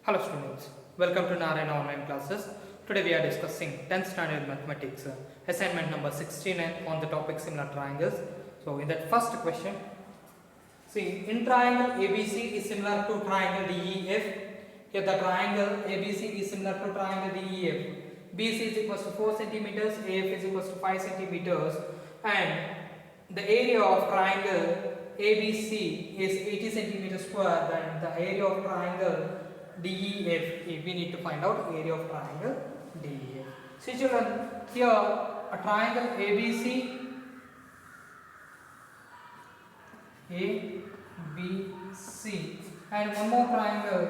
Hello students, welcome to Narayana online classes. Today we are discussing 10th standard mathematics assignment number 69 on the topic similar triangles. So in that first question, see, in triangle ABC is similar to triangle DEF. Here the triangle ABC is similar to triangle DEF. BC is equals to 4 centimeters, AF is equals to 5 centimeters, and the area of triangle ABC is 80 centimeters square. Then the area of triangle DEF, we need to find out area of triangle DEF. See children, here a triangle ABC and one more triangle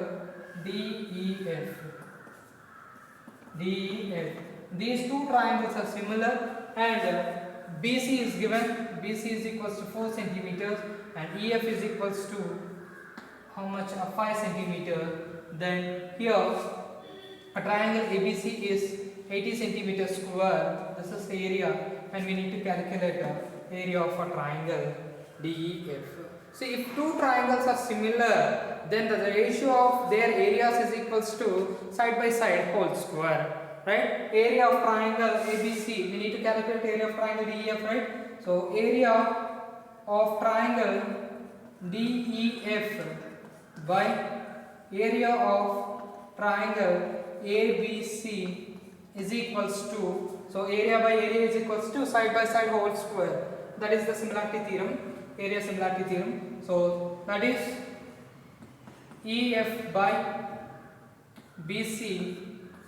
DEF. These two triangles are similar, and BC is given. BC is equals to 4 centimeters and EF is equals to how much? 5 centimeters. Then here a triangle ABC is 80 centimeters square. This is the area, and we need to calculate the area of a triangle DEF. See, if two triangles are similar, then the ratio of their areas is equals to side by side whole square, right? Area of triangle ABC, we need to calculate area of triangle DEF, right? So area of triangle DEF by area of triangle ABC is equals to, so area by area is equals to side by side whole square. That is the similarity theorem, area similarity theorem. So that is EF by BC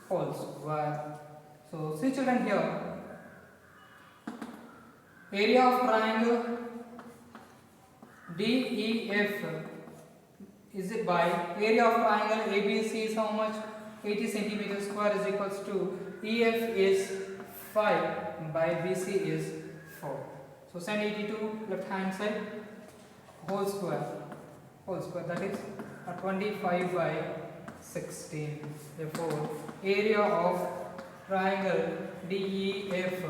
whole square. So see children, here area of triangle DEF is it by area of triangle ABC is how much? 80 centimeters square is equals to EF is 5 by BC is 4. So send 82 left hand side whole square, that is 25 by 16. Therefore area of triangle DEF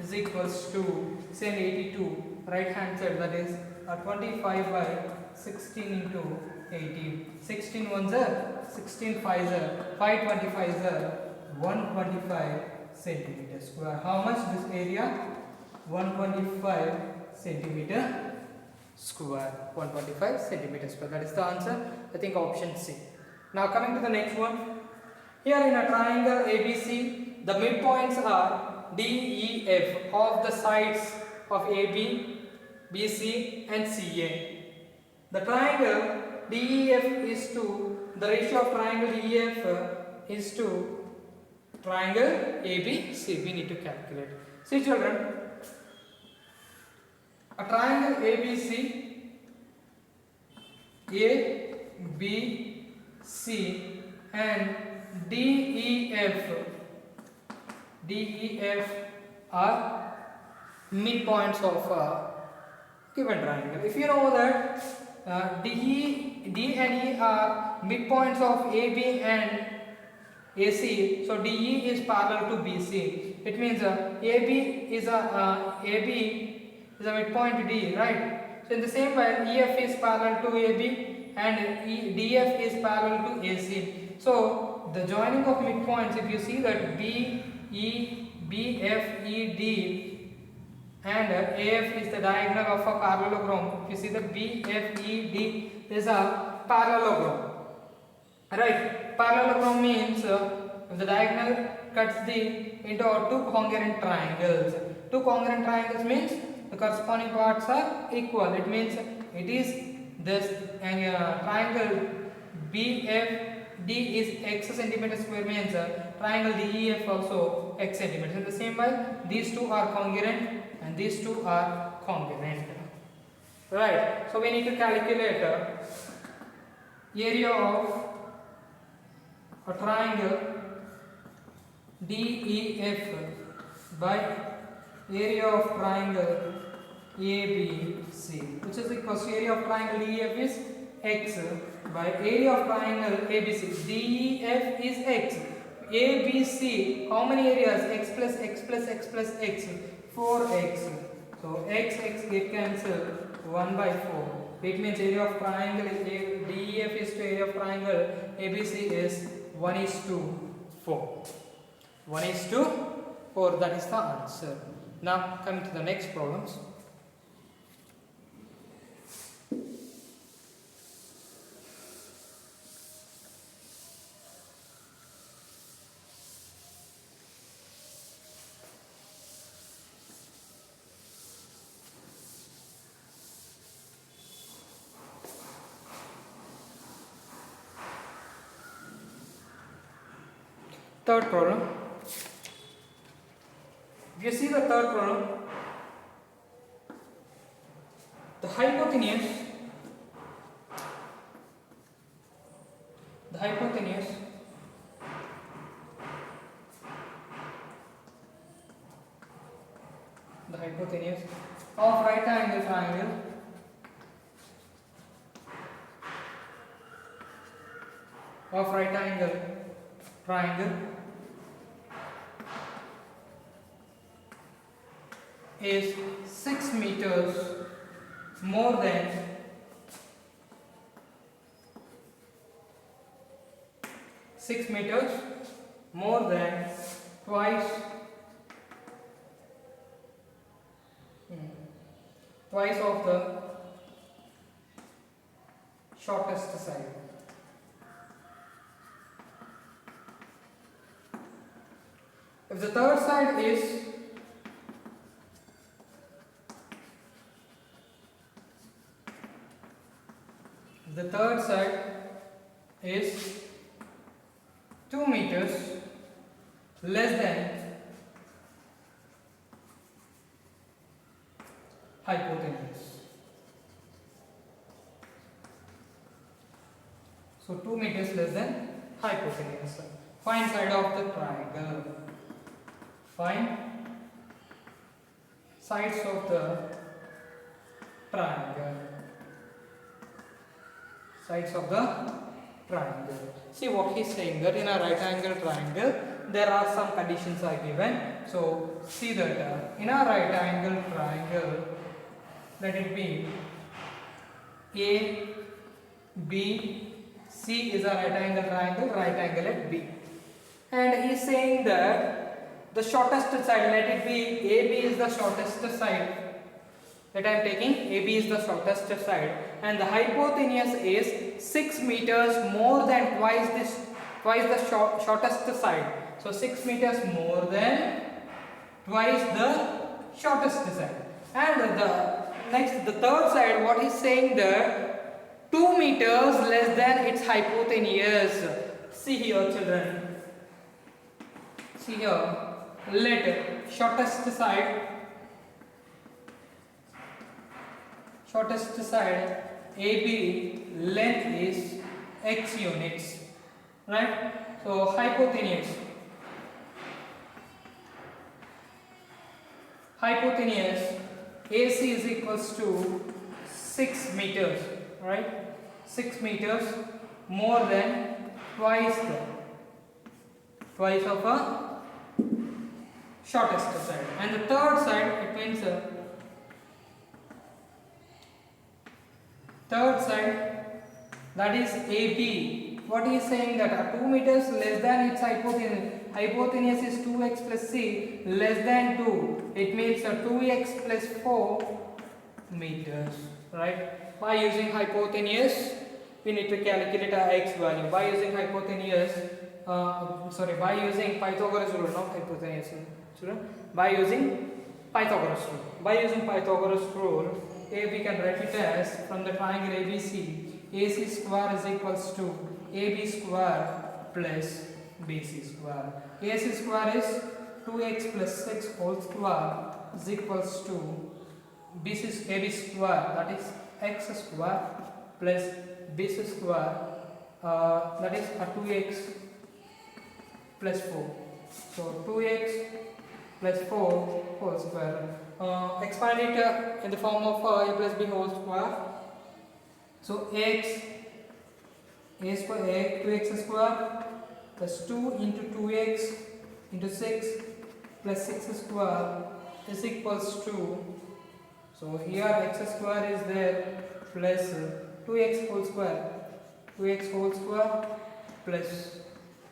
is equals to send 82 right hand side, that is 25 by 16 into 18. 16 ones are 16 fives are 525 are 125 centimeter square. How much this area? 125 centimeter square. 125 centimeter square. That is the answer. I think option C. Now coming to the next one. Here in a triangle ABC, the midpoints are DEF of the sides of AB, BC and CA. The triangle DEF is to, the ratio of triangle DEF is to triangle ABC. We need to calculate. See children, a triangle ABC, ABC and DEF are midpoints of a given triangle. If you know that D and E are midpoints of AB and AC, so DE is parallel to BC. It means AB is a midpoint to D, right? So in the same way, EF is parallel to AB and DF is parallel to AC. So the joining of midpoints, if you see that BFED and AF is the diagonal of a parallelogram. If you see the BFED is a parallelogram, right? Parallelogram means the diagonal cuts into two congruent triangles. Two congruent triangles means the corresponding parts are equal. It means it is this triangle BFD is x centimeter square, means triangle DEF also x centimeters. In the same way, these two are congruent and these two are congruent, right? So we need to calculate area of a triangle DEF by area of triangle ABC, which is equal to area of triangle DEF is x by area of triangle ABC. DEF is x, ABC, how many areas? X plus x plus x plus x, 4x. So x get cancelled, 1 by 4. It means area of triangle DEF is to area of triangle ABC is 1:4. 1:4, that is the answer. Now coming to the next problems. Third problem. If you see the third problem, the hypotenuse of right angle triangle is 6 meters more than 6 meters more than twice of the shortest side. If the third side is the third side is 2 meters less than hypotenuse. So 2 meters less than hypotenuse. Find side of the triangle. Find sides of the triangle. Sides of the triangle. See what he's saying, that in a right angle triangle there are some conditions are given. So see that in a right angle triangle, let it be A, B, C is a right angle triangle, right angle at B. And he's saying that the shortest side, let it be AB is the shortest side. That I am taking AB is the shortest side, and the hypotenuse is 6 meters more than twice the shortest side. So 6 meters more than twice the shortest side. And the third side, what is saying that 2 meters less than its hypotenuse. See here, children. See here. Let shortest side AB length is x units, right? So hypotenuse AC is equals to 6 meters, right? 6 meters more than twice of a shortest side. And the third side, it means third side, that is AB. What he is saying that 2 meters less than its hypotenuse. Hypotenuse is 2x plus c less than 2. It means 2x plus 4 meters, right? By using hypotenuse, we need to calculate our x value. By using hypotenuse, by using Pythagoras rule, not hypotenuse, by using Pythagoras rule. By using Pythagoras rule, we can write it as from the triangle ABC, AC square is equals to AB square plus BC square. AC square is 2x plus 6 whole square is equals to AB square, that is x square plus BC square, that is 2x plus 4. So 2x plus 4 whole square. Expand it in the form of a plus b whole square. So x a square, 2x square plus 2 into 2x into 6 plus 6 square is equals to, so here x square is there, plus 2x whole square, 2x whole square plus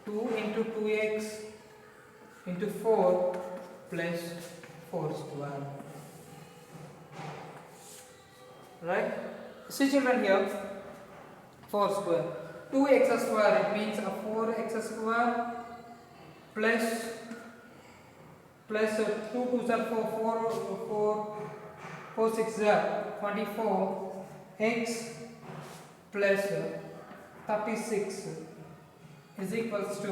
2 into 2x into 4 plus 4 square. Right? See children here, 4 square. 2x square, it means a 4x square plus 2 2s are 4 6 are 24 x plus 36 is equals to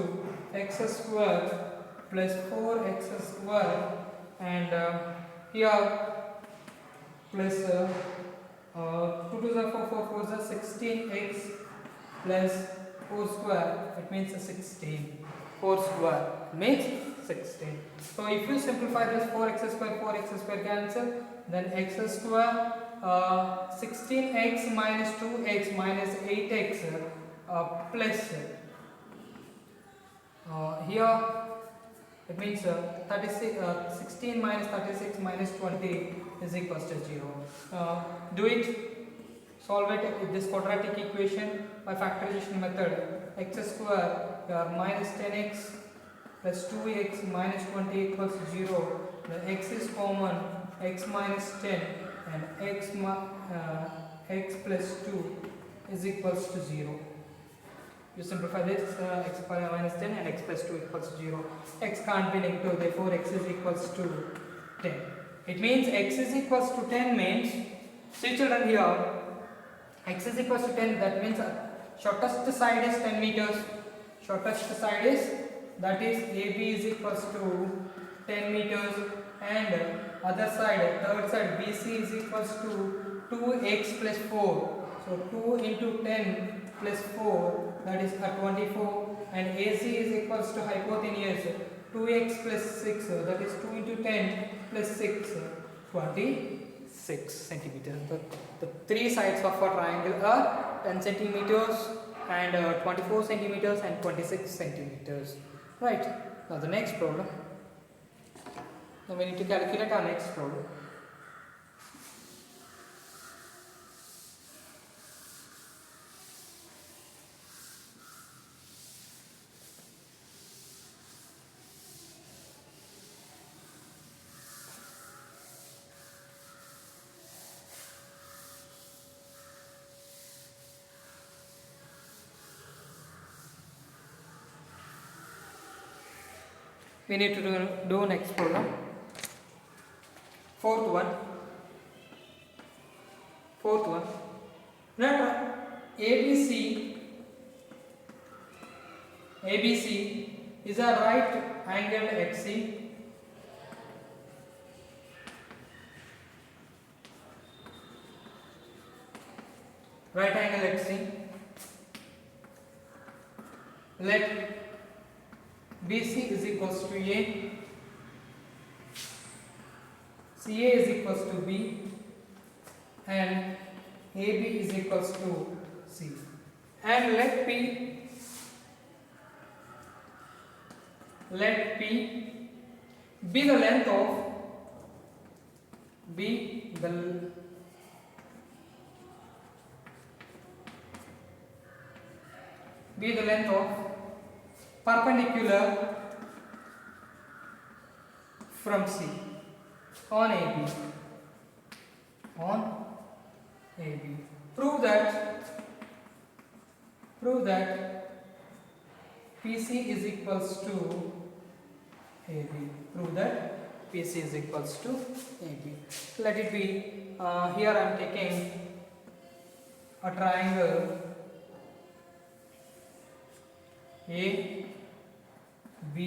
x square plus 4x square, and here plus 2 2s are 4 4 4s are 16x plus 4 square, it means 16. 4 square means 16. So if you simplify this, 4x square cancel, then x square 16x minus 2x minus 8x plus here it means 16 minus 36 minus 20 is equals to 0. Do it, solve it with this quadratic equation by factorization method. X square minus 10x plus 2x minus 20 equals 0. The x is common, x minus 10 and x plus 2 is equals to 0. You simplify this, x square minus 10 and x plus 2 equals 0. X can't be negative, therefore x is equals to 10. It means x is equals to 10 means, see children here, x is equals to 10, that means shortest side is 10 meters. Shortest side is, that is AB is equals to 10 meters, and other side, third side BC is equals to 2x plus 4. So 2 into 10 plus 4, that is 24, and AC is equals to hypotenuse 2x plus 6, that is 2 into 10 plus 6, 26 centimeters. The three sides of a triangle are 10 centimeters and 24 centimeters and 26 centimeters. Right. Now the next problem. Now we need to calculate our next problem. We need to do next problem. Fourth one. Now ABC is a right angled XC. Right angle XC. Let BC is equals to A, CA is equals to B, and AB is equals to C. And let P be the length of perpendicular from C on AB. Prove that PC is equals to AB. Prove that PC is equals to AB. Let it be, here I am taking a triangle A, B,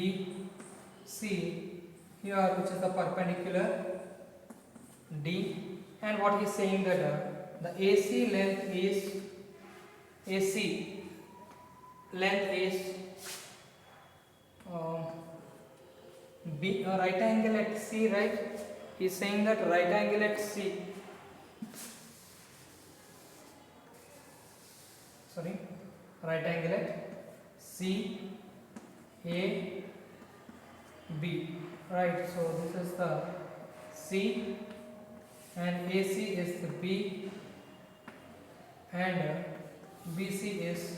C, here which is the perpendicular D, and what he is saying that the AC length is B, right angle at C, right? He is saying that right angle at C, right angle at C, A, B, right? So this is the C and AC is the B and BC is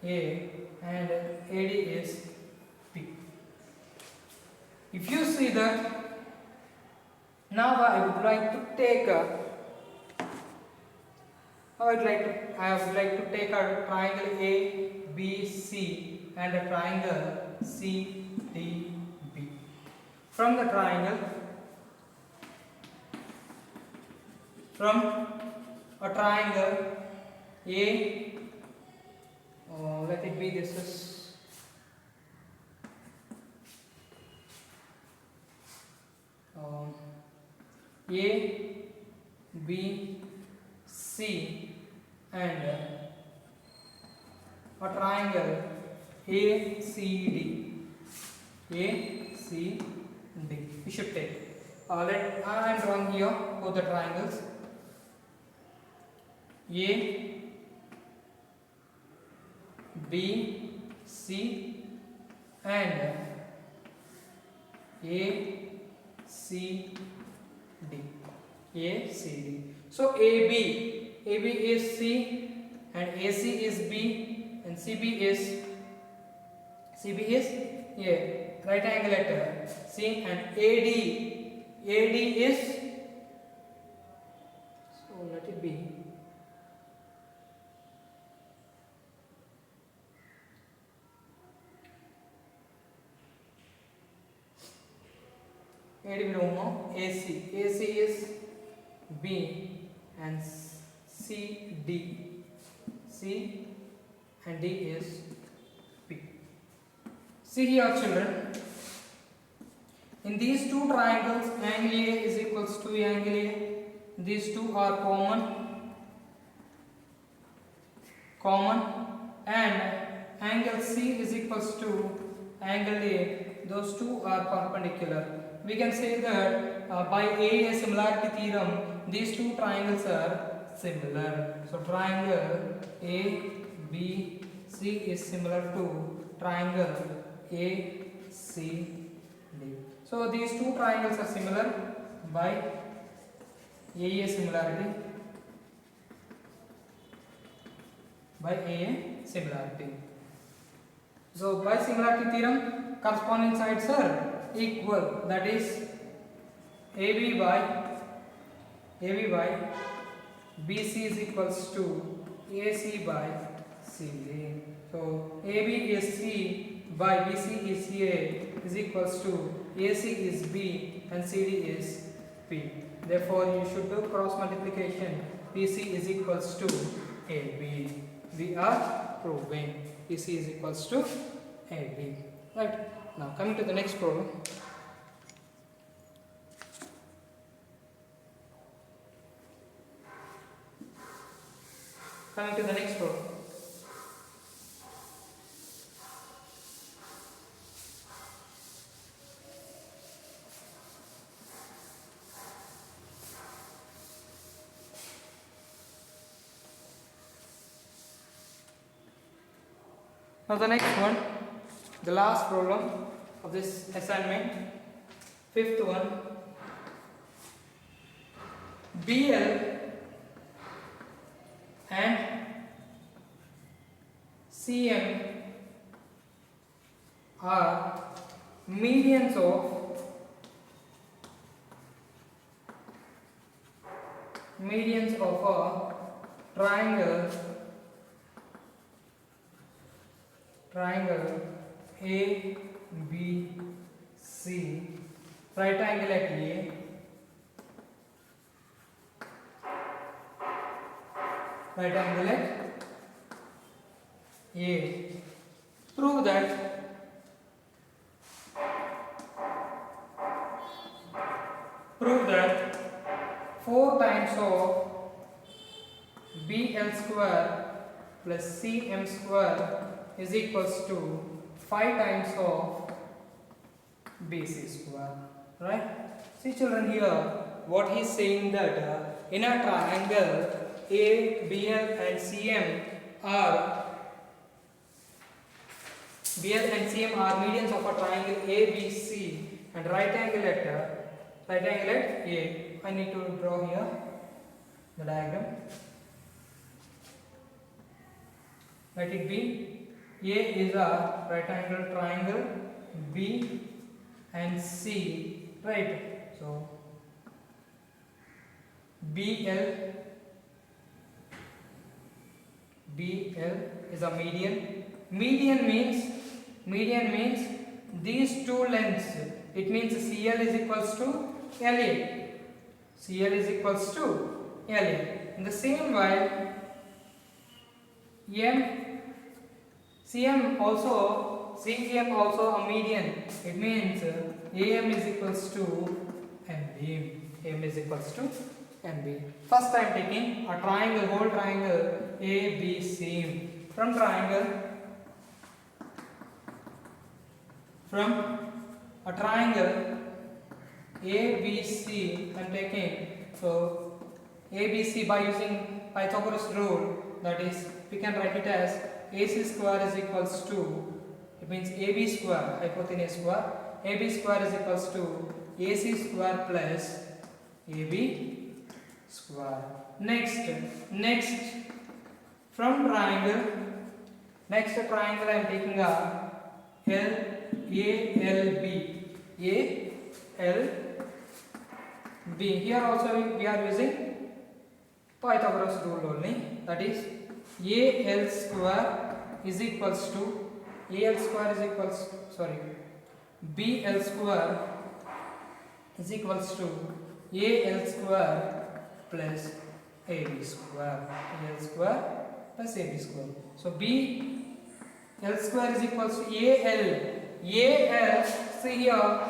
A and AD is P. If you see that, now I would like to take a triangle ABC and a triangle CDB. From the triangle, from a triangle A, let it be this is A, B, C and a triangle ACD. ACD. You should take. I am drawing here both the triangles A, B, C and A, C, D. A, C, D. So AB is C and AC is B and CB is A. Right angle at C and AD is, so let it be AD AC is B and C and D is P. See here children, in these two triangles angle A is equals to angle A. These two are common and angle C is equals to angle A. Those two are perpendicular. We can say that by A similarity theorem, these two triangles are similar. So triangle ABC is similar to triangle ACD. So these two triangles are similar by AA similarity. So by similarity theorem, corresponding sides are equal. That is AB by BC is equals to AC by CD. So AB is C by BC is A is equals to AC is B and CD is P. Therefore, you should do cross multiplication. PC is equals to AB. We are proving PC is equals to AB. Right. Now coming to the next problem. Now the next one, the last problem of this assignment, fifth one. BL and CM are medians of a triangle A, B, C, right angle at A, right angle at A. Prove that 4 times of BL square plus CM square is equals to 5 times of BC square. Right? See children, here what he is saying that in a triangle A, BL and CM are medians of a triangle ABC and right angle at A. I need to draw here the diagram. let it be A is a right angle triangle, B and C, right? So BL is a median. Median means these two lengths. It means CL is equals to LA. CL is equals to LA. In the same way, CM also a median. It means AM is equals to MB. AM is equals to MB. First I am taking a triangle, whole triangle ABC. From a triangle ABC I am taking, so ABC by using Pythagoras rule, that is we can write it as AC square is equals to, it means AB square, hypotenuse square, AB square is equals to AC square plus AB square. Next from triangle, next triangle I am taking a ALB. Here also we are using Pythagoras rule only, that is BL square is equals to AB square plus AB square. So BL square is equals to AL, see here,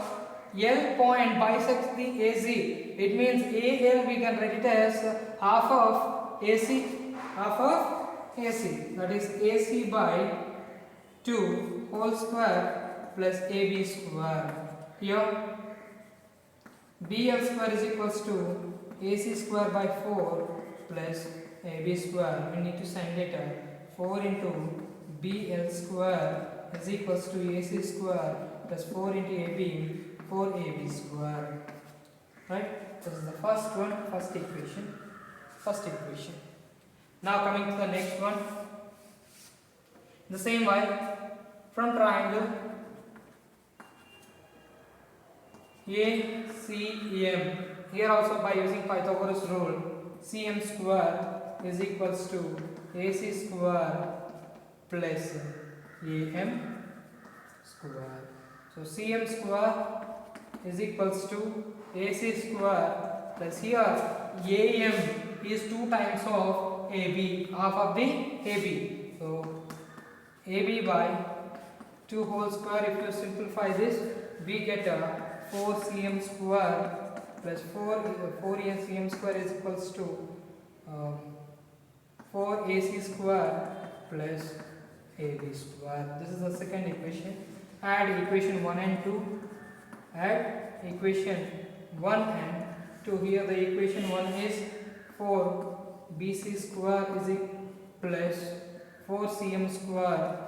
L point bisects the AC. It means AL we can write it as half of AC. That is AC by 2 whole square plus AB square. Here BL square is equals to AC square by 4 plus AB square. We need to sign later. 4 into BL square is equals to AC square plus 4 into AB, 4AB square. Right? This is the first equation. Now coming to the next one. The same way, from triangle ACM, here also by using Pythagoras rule, CM square is equals to AC square plus AM square. So CM square is equals to AC square plus here AM is 2 times of AB, half of the AB. So AB by 2 whole square, if you simplify this, we get a 4cm square plus 4cm square is equals to 4AC square plus AB square. This is the second equation. Add equation 1 and 2. Add equation 1 and 2. Here the equation 1 is 4BC square is plus 4cm square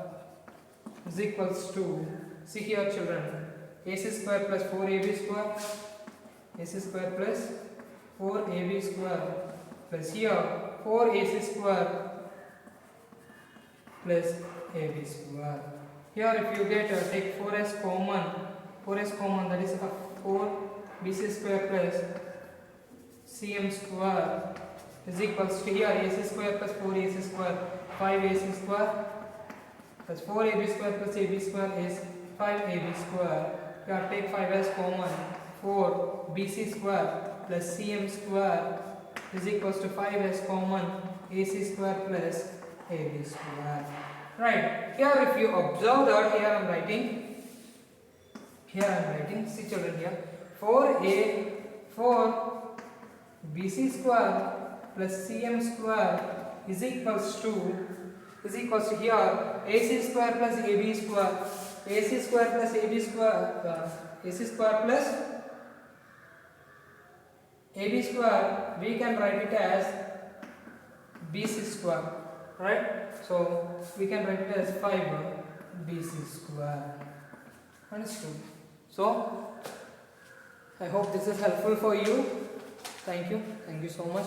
is equals to, see here children, AC square plus 4AB square, AC square plus 4AB square plus here 4AC square plus AB square. Here if you get take 4s common, that is a 4BC square plus CM square is equals to here AC square plus 4AC square, 5AC square plus 4AB square plus AB square is 5AB square. Here take 5 as common, 4BC square plus CM square is equals to 5 as common, AC square plus AB square. Right, here if you observe that, here I am writing, see children here, 4BC square plus CM square is equals to here AC square plus AB square, AC square plus AB square, AC square plus AB square, we can write it as BC square, right? So we can write it as 5BC square. Understood? So I hope this is helpful for you. Thank you so much.